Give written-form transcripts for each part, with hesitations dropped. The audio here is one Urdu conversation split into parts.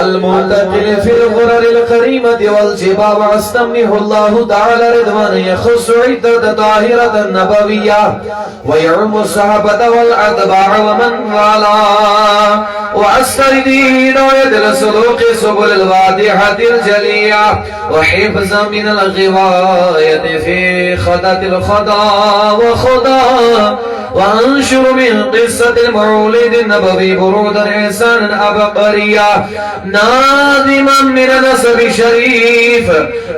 المعتدل في الغرر الكريمة والجباب واستمنه الله تعالى رضوانا يخص عدة طاهرة نبوية ويعم الصحابة والأتباع ومن والاه وأستردين ويدل سلوك سبل الواضحة الجلية وحفظا من الغواية في خطة الخطا وخطا وأنشر من قصة المولد النبوي برودا إحسانا عبقريا ناظما من نسب شريف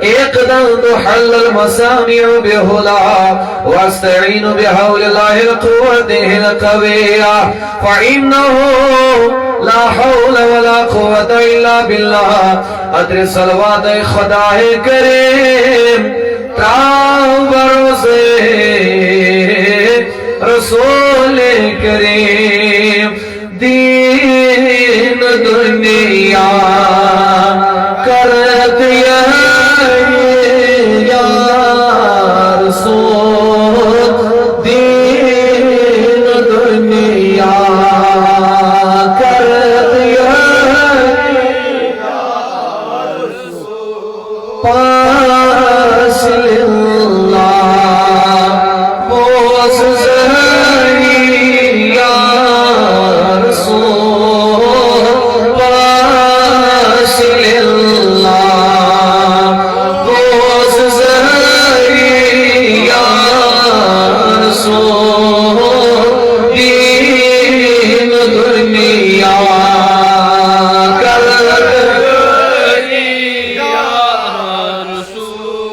اقدم تحل المسامع بهلا واستعين بحول الله قوته القوية فإنه لا حول ولا قوة إلا بالله أدر صلوات خدا کریم تاو بروسے رسول کریم دین دنیا کرت یا رسول دین دنیا کرت یا پاس اللہ بوس